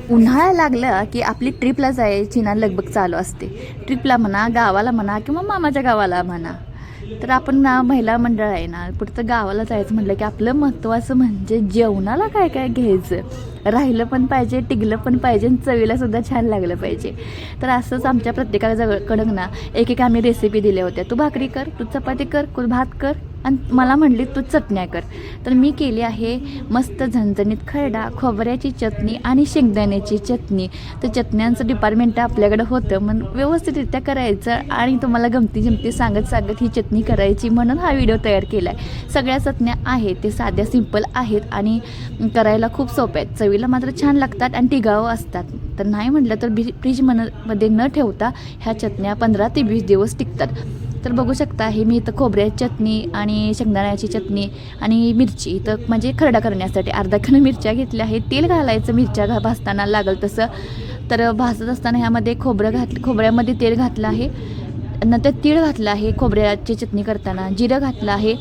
उन्हाळा लागला की आपली ट्रिपला जायची ना लगबग चालू असते. ट्रिपला म्हणा, गावाला म्हणा किंवा मामाच्या गावाला म्हणा. तर आपण ना महिला मंडळ आहे ना, कुठं गावाला जायचं म्हटलं की आपलं महत्त्वाचं म्हणजे जेवणाला काय काय घ्यायचं. राहिलं पण पाहिजे, टिकलं पण पाहिजे आणि चवीलासुद्धा छान लागलं पाहिजे. तर असंच आमच्या प्रत्येकाकडं ना एक आम्ही रेसिपी दिल्या होत्या. तू भाकरी कर, तू चपाती कर, तू भात कर आणि मला म्हणली तू चटण्या कर. तर मी केली आहे मस्त झणझणीत खरडा, खोबऱ्याची चटणी आणि शेंगदाण्याची चटणी. तर चटण्यांचं डिपार्टमेंट आपल्याकडं होतं, मग व्यवस्थितरित्या करायचं आणि तुम्हाला गमती जमती सांगत ही चटणी करायची म्हणून हा व्हिडिओ तयार केला आहे. सगळ्या चटण्या आहेत ते साध्या सिंपल आहेत आणि करायला खूप सोप्या आहेत. चवीला मात्र छान लागतात आणि टिकाऊ असतात. तर नाही म्हटलं तर फ्रीजमध्ये न ठेवता ह्या चटण्या 15 ते 20 दिवस टिकतात. तर बघू शकता हे मी इथं खोबऱ्याची चटणी आणि शेंगदाण्याची चटणी आणि मिरची इथं म्हणजे खरडा करण्यासाठी अर्धा किलो मिरच्या घेतल्या आहेत. तेल घालायचं मिरच्या भाजताना लागल तसं. तर भाजत असताना ह्यामध्ये खोबऱ्यामध्ये तेल घातलं आहे, नंतर तीळ घातलं आहे खोबऱ्याची चटणी करताना, जिरं घातलं आहे,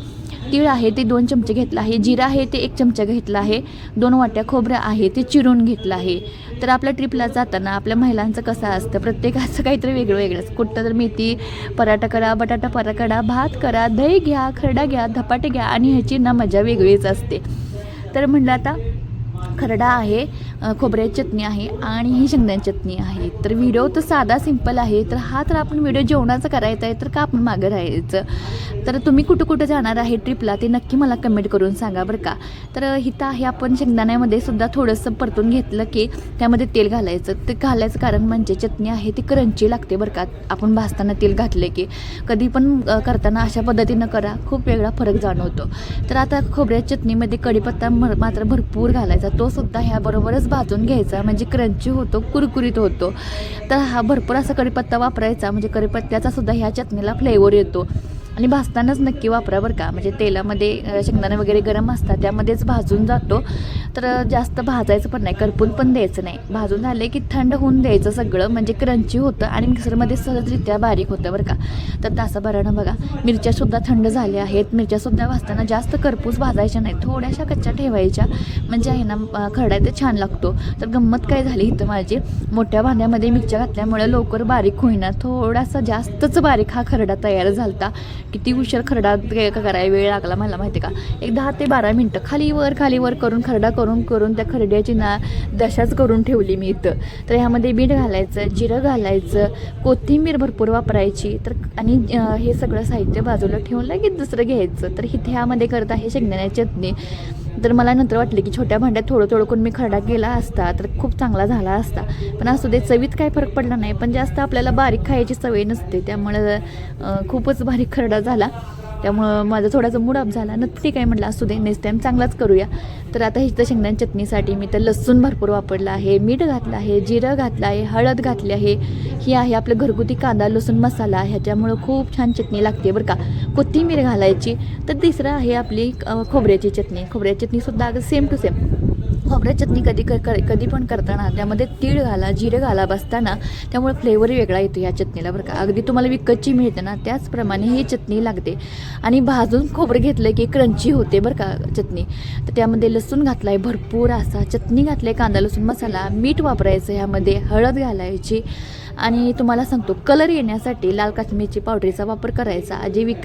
तीळ आहे ते 2 चमचे घेतलं आहे, जिरं आहे ते 1 चमचा घेतला आहे, 2 वाट्या खोबरं आहे ते चिरून घेतलं आहे. तर आपल्या ट्रिपला जाताना आपल्या महिलांचं कसं असतं, प्रत्येकाचं काहीतरी वेगळं वेगळंच. कुठं तर मेथी पराठा करा, बटाटा पराठा करा, भात करा, दही घ्या, खरडा घ्या, धपाटे घ्या आणि ह्याची ना मजा वेगळीच असते. तर म्हटलं आता खरडा आहे, खोबऱ्याची चटणी आहे आणि ही शेंगदाण्याची चटणी आहे. तर व्हिडिओ तर साधा सिंपल आहे. तर हा तर आपण व्हिडिओ जेवणाचा करायचा आहे, तर का आपण मागं राहायचं. तर तुम्ही कुठं जाणार आहे ट्रिपला ते नक्की मला कमेंट करून सांगा बरं का. तर इथं आहे आपण शेंगदाण्यामध्ये सुद्धा थोडंसं परतून घेतलं की त्यामध्ये तेल घालायचं. ते घालायचं कारण म्हणजे चटणी आहे ती क्रंची लागते बरं का. आपण भाजताना तेल घातले की कधी पण करताना अशा पद्धतीनं करा, खूप वेगळा फरक जाणवतो. तर आता खोबऱ्याच्या चटणीमध्ये कढीपत्ता मात्र भरपूर घालायचा, तो सुद्धा ह्याबरोबरच भाजून घ्यायचा म्हणजे क्रंची होतो, कुरकुरीत होतो. तर हा भरपूर असा कढीपत्ता वापरायचा म्हणजे कढीपत्त्याचा सुद्धा ह्या चटणीला फ्लेवर येतो. आणि भाजतानाच नक्की वापरा बरं का, म्हणजे तेलामध्ये शेंगदाणे वगैरे गरम असतात त्यामध्येच भाजून जातो. तर जास्त भाजायचं पण नाही, करपून पण द्यायचं नाही. भाजून झाले की थंड होऊन द्यायचं सगळं, म्हणजे क्रंची होतं आणि मिक्सरमध्ये सहजरित्या बारीक होतं बरं का. तर तासाभरानं बघा मिरच्यासुद्धा थंड झाल्या आहेत. मिरच्यासुद्धा भाजताना जास्त करपूस भाजायच्या नाही, थोड्याशा कच्च्या ठेवायच्या, म्हणजे आहे ना खरडा ते छान लागतो. तर गंमत काय झाली इथं माझी, मोठ्या भांड्यामध्ये मिरच्या घातल्यामुळे लवकर बारीक होईना, थोडासा जास्तच बारीक हा खरडा तयार झाला. किती उशीर खरडा करायला वेळ लागला मला माहिती का, एक 10 ते 12 मिनटं खाली वर करून खरडा करून त्या खरड्याची ना दशाच करून ठेवली मी इथं. तर ह्यामध्ये मीठ घालायचं, जिरं घालायचं, कोथिंबीर भरपूर वापरायची. तर आणि हे सगळं साहित्य बाजूला ठेवून लगेच दुसरं घ्यायचं. तर इथे ह्यामध्ये करत आहे शेंगदाण्याची चटणी. तर मला नंतर वाटलं की छोट्या भांड्यात थोडं करून मी खरडा केला असता तर खूप चांगला झाला असता. पण असू दे, चवीत काही फरक पडला नाही. पण जास्त आपल्याला बारीक खायची सवय नसते, त्यामुळं खूपच बारीक खरडा झाला. त्यामुळं माझा थोडासा मूड ऑफ झाला. नक्की ठीक आहे म्हटलं, असू दे नेक्स्ट टाईम चांगलाच करूया. तर आता हिचं शेंगदाणे चटणीसाठी मी तर लसूण भरपूर वापरला आहे, मीठ घातलं आहे, जिरं घातलं आहे, हळद घातली आहे. ही आहे आपलं घरगुती कांदा लसूण मसाला, ह्याच्यामुळं खूप छान चटणी लागते बरं का. कोथिंबीर घालायची. तर तिसरं आहे आपली खोबऱ्याची चटणी सुद्धा अगदी सेम टू सेम. खोबऱ्याची चटणी कधी पण करताना त्यामध्ये तीळ घाला, जिरं घाला बसताना, त्यामुळे फ्लेवर वेगळा येतो या चटणीला बरं का. अगदी तुम्हाला विकतची मिळते ना त्याचप्रमाणे ही चटणी लागते. आणि भाजून खोबरं घेतलं की क्रंची होते बरं का चटणी. तर त्यामध्ये लसूण घातला आहे भरपूर असा, चटणी घातलं आहे, कांदा लसूण मसाला, मीठ वापरायचं, ह्यामध्ये हळद घालायची. आणि तुम्हाला सांगतो कलर येण्यासाठी लाल काश्मीरची पावडरीचा वापर करायचा.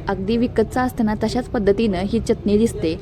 अगदी विकतचा असतं ना तशाच पद्धतीनं ही चटणी दिसते.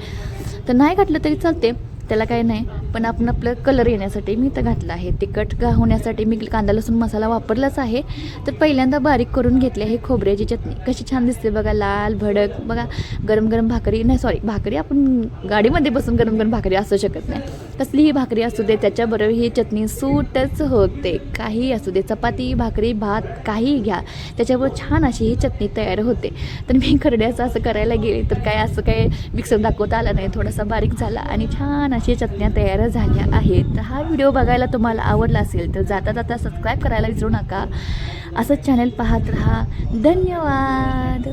तर नाही घातलं तरी चालते, त्याला काही नाही. पण आपण आपलं कलर येण्यासाठी मी इथं घातलं आहे. तिखट होण्यासाठी मी कांदा लसूण मसाला वापरलाच आहे. तर पहिल्यांदा बारीक करून घेतली आहे खोबऱ्याची चटणी. कशी छान दिसते बघा, लाल भडक बघा. गरम भाकरी नाही, सॉरी भाकरी आपण गाडीमध्ये बसून गरम भाकरी असू शकत नाही, कसलीही भाकरी असू दे त्याच्याबरोबर ही चटणी सूटच होते. काही असू दे, चपाती भाकरी भात काही घ्या, त्याच्याबरोबर छान अशी ही चटणी तयार होते. तर मी खरड्याचं असं करायला गेले तर काय असं काय मिक्सर दाखवता आला नाही, थोडासा बारीक झाला आणि छान अशी चटण्या तयार झाल्या आहेत. तर हा व्हिडिओ बघायला तुम्हाला आवडला असेल तर जाता सबस्क्राईब करायला विसरू नका. असंच चॅनल पाहत राहा. धन्यवाद.